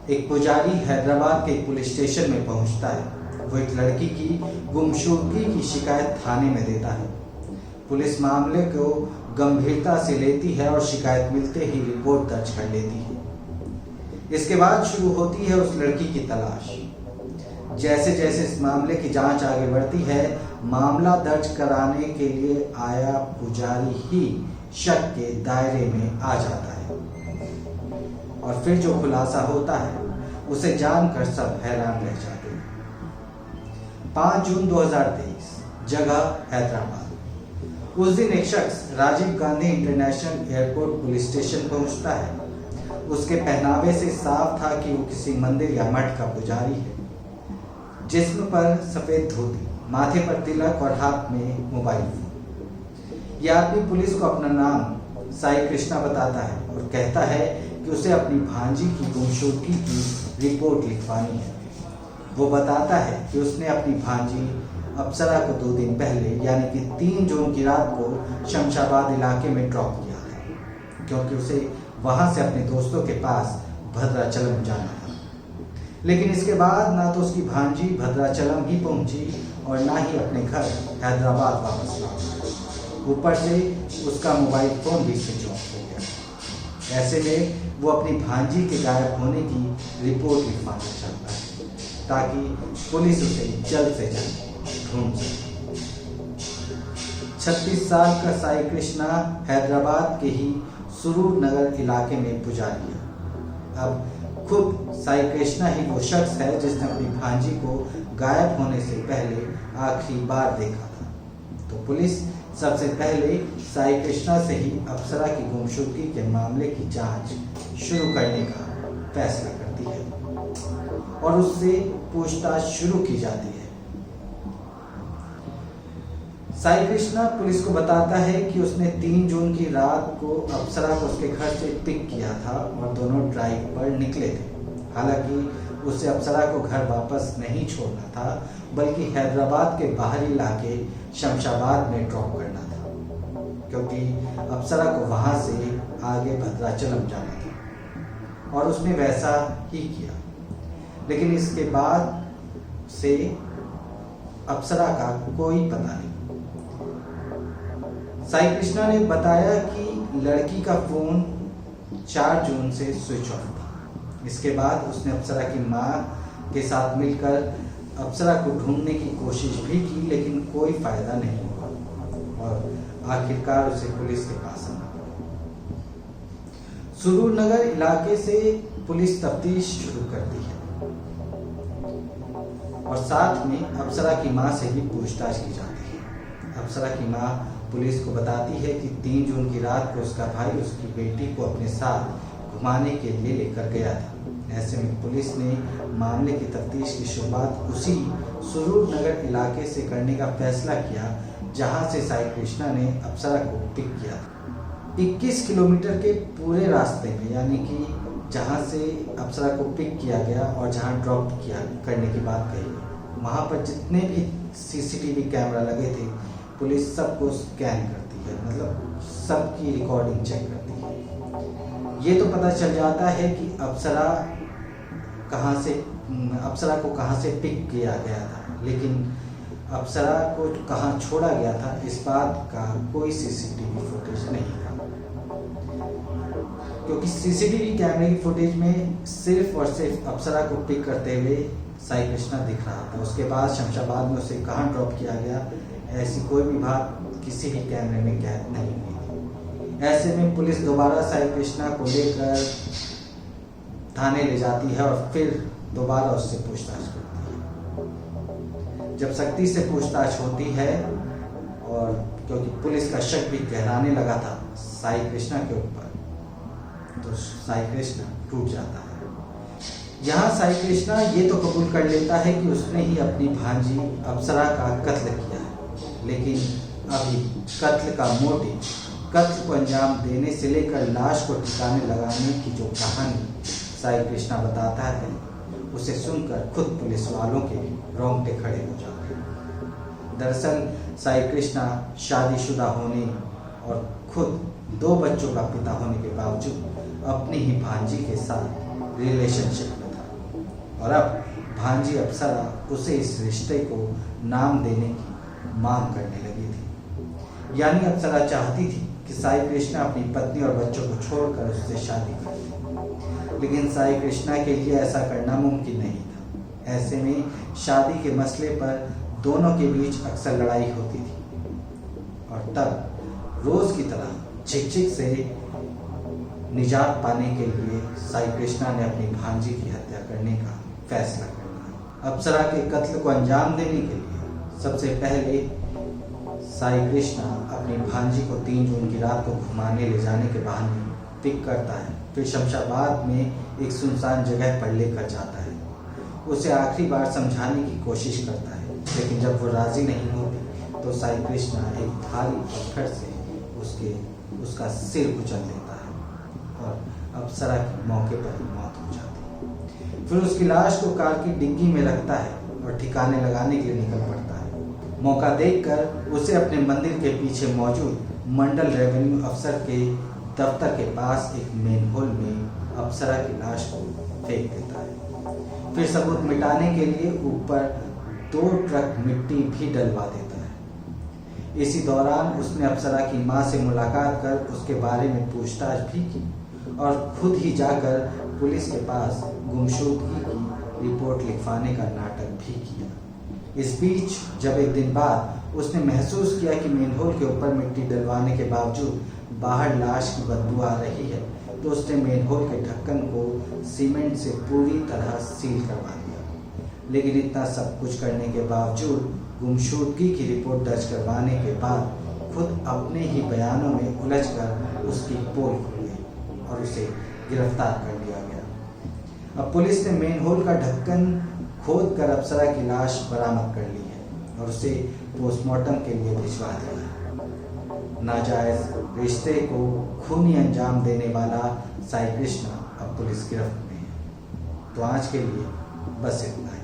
एक पुजारी हैदराबाद के एक पुलिस स्टेशन में पहुंचता है। वो एक लड़की की गुमशुदगी की शिकायत थाने में देता है। पुलिस मामले को गंभीरता से लेती है और शिकायत मिलते ही रिपोर्ट दर्ज कर लेती है। इसके बाद शुरू होती है उस लड़की की तलाश। जैसे जैसे इस मामले की जांच आगे बढ़ती है, मामला दर्ज कराने के लिए आया पुजारी ही शक के दायरे में आ जाता है और फिर जो खुलासा होता है उसे जानकर सब हैरान रह जाते हैं। 5 जून 2023, जगह हैदराबाद। उस दिन एक शख्स Rajiv Gandhi international airport police station पहुंचता है। उसके पहनावे से साफ था कि वो किसी मंदिर या मठ का पुजारी है। जिस्म पर सफेद धोती, माथे पर तिलक और हाथ में मोबाइल फोन। यह आदमी पुलिस को अपना नाम साई कृष्णा बताता है और कहता है कि उसे अपनी भांजी की गुमशुदगी की रिपोर्ट लिखवानी है। वो बताता है कि उसने अपनी भांजी अप्सरा को 2 दिन पहले यानी कि 3 जून की रात को शमशाबाद इलाके में ड्रॉप किया था, क्योंकि उसे वहां से अपने दोस्तों के पास भद्राचलम जाना था। लेकिन इसके बाद ना तो उसकी भांजी भद्राचलम ही पहुंची और ना ही अपने घर हैदराबाद वापस लौटी। ऊपर से उसका मोबाइल फोन भी स्विच ऑफ हो गया। ऐसे में वो अपनी भांजी के गायब होने की रिपोर्ट लिखवाना चाहता है ताकि पुलिस उसे जल्द से जल्द ढूंढ सके। 36 साल का साई कृष्णा हैदराबाद के ही सुरूर नगर इलाके में पुजारी है। अब खुद साई कृष्णा ही वो शख्स है जिसने अपनी भांजी को गायब होने से पहले आखिरी बार देखा था। तो पुलिस सबसे पहले साई कृष्णा से ही अप्सरा की गुमशुदगी के मामले की जांच शुरू करने का फैसला करती है और उससे पूछताछ शुरू की जाती है। साई कृष्णा पुलिस को बताता है कि उसने 3 जून की रात को अप्सरा को उसके घर से पिक किया था और दोनों ड्राइव पर निकले थे। हालांकि उसे अप्सरा को घर वापस नहीं छोड़ना था, बल्कि हैदराबाद के बाहरी इलाके शमशाबाद में ड्रॉप करना था, क्योंकि अप्सरा को वहां से आगे भद्राचलम जाना था और उसने वैसा ही किया। लेकिन इसके बाद से अप्सरा का कोई पता नहीं। साई कृष्णा ने बताया कि लड़की का फोन 4 जून से स्विच ऑफ था। इसके बाद उसने अप्सरा की मां के साथ मिलकर अप्सरा को ढूंढने की कोशिश भी की, लेकिन कोई फायदा नहीं हुआ और आखिरकार उसे पुलिस के पास आना पड़ा। सुरूर नगर इलाके से पुलिस तफ्तीश शुरू करती है और साथ में अप्सरा की मां से भी पूछताछ की जाती है। अप्सरा की मां पुलिस को बताती है कि 3 जून की रात को उसका भाई उसकी बेटी को अपने साथ घुमाने के लिए लेकर गया था। ऐसे में पुलिस ने मामले की तफ्तीश की शुरुआत उसी सुरूर नगर इलाके से करने का फैसला किया जहां से साई कृष्णा ने अप्सरा को पिक किया था। 21 किलोमीटर के पूरे रास्ते में, यानी कि जहां से अप्सरा को पिक किया गया और जहां ड्रॉप किया करने की बात कही, वहां पर जितने भी सीसीटीवी कैमरा लगे थे पुलिस सबको स्कैन करती है, मतलब सबकी रिकॉर्डिंग चेक करती है। ये तो पता चल जाता है कि अप्सरा को कहाँ से पिक किया गया था, लेकिन अप्सरा को कहाँ छोड़ा गया था इस बात का कोई सीसीटीवी फुटेज नहीं था, क्योंकि सीसीटीवी कैमरे की फुटेज में सिर्फ और सिर्फ अप्सरा को पिक करते हुए साई कृष्णा दिख रहा था। उसके बाद शमशाबाद में उसे कहाँ ड्रॉप किया गया ऐसी कोई भी बात किसी भी कैमरे में कैद नहीं हुई थी। ऐसे में पुलिस दोबारा साई कृष्णा को लेकर थाने ले जाती है और फिर दोबारा उससे पूछताछ करती है। जब सख्ती से पूछताछ होती है और क्योंकि पुलिस का शक भी गहराने लगा था साई कृष्णा के ऊपर, तो साई कृष्णा टूट जाता है। यहाँ साई कृष्णा ये तो कबूल कर लेता है कि उसने ही अपनी भांजी अप्सरा का कत्ल किया है, लेकिन अभी कत्ल का मोटिव, कत्ल को अंजाम देने से लेकर लाश को ठिकाने लगाने की जो कहानी साई कृष्णा बताता है, उसे सुनकर खुद पुलिस वालों के रोंगटे खड़े हो जाते हैं। दरअसल साई कृष्णा शादीशुदा होने और खुद 2 बच्चों का पिता होने के बावजूद अपनी ही भांजी के साथ रिलेशनशिप में था। और अब भांजी अप्सरा उसे इस रिश्ते को नाम देने की मांग करने लगी थी। यानी अप्सरा चाहती थी कि साई कृष्णा अपनी पत्नी और बच्चों को छोड़कर उससे शादी कर ले, लेकिन साई कृष्णा के लिए ऐसा करना मुमकिन नहीं था। ऐसे में शादी के मसले पर दोनों के बीच अक्सर लड़ाई होती थी और तब रोज की तरह झिकझिक से निजात पाने के लिए साई कृष्णा ने अपनी भांजी की हत्या करने का फैसला कर लिया। अप्सरा के कत्ल को अंजाम देने के लिए सबसे पहले साई कृष्णा अपनी भांजी को 3 जून की रात को घुमाने ले जाने के बहाने पिक करता है, फिर शमशाबाद में एक सुनसान जगह पर लेकर जाता है। उसे आखिरी बार समझाने की कोशिश करता है, लेकिन जब वो राजी नहीं होती तो साई कृष्णा एक भारी पत्थर से उसका सिर कुचल देता है और अप्सरा की मौके पर ही मौत हो जाती है। फिर उसकी लाश को कार की डिग्गी में रखता है और ठिकाने लगाने के लिए निकल पड़ता है। मौका देखकर उसे अपने मंदिर के पीछे मौजूद मंडल रेवेन्यू अफसर के दफ्तर के पास एक मेन होल में अप्सरा की लाश को फेंक देता है। फिर सबूत मिटाने के लिए ऊपर 2 ट्रक मिट्टी भी डलवा देता है। इसी दौरान उसने अप्सरा की मां से मुलाकात कर उसके बारे में पूछताछ भी की और खुद ही जाकर पुलिस के पास गुमशुदगी की रिपोर्ट लिखवाने का नाटक भी किया। इस बीच जब एक दिन बाद उसने महसूस किया कि मेनहोल के ऊपर मिट्टी डलवाने के बावजूद बाहर लाश की बदबू आ रही है, तो उसने मेनहोल के ढक्कन को सीमेंट से पूरी तरह सील करवा दिया। लेकिन इतना सब कुछ करने के बावजूद गुमशुदगी की रिपोर्ट दर्ज करवाने के बाद खुद अपने ही बयानों में उलझकर उसकी पोल खुल गई और उसे गिरफ्तार कर लिया गया। अब पुलिस ने मेनहोल का ढक्कन खोद कर अप्सरा की लाश बरामद कर ली है और उसे पोस्टमार्टम के लिए भिजवा दिया है। नाजायज रिश्ते को खूनी अंजाम देने वाला साई कृष्णा अब पुलिस गिरफ्त में है। तो आज के लिए बस इतना ही।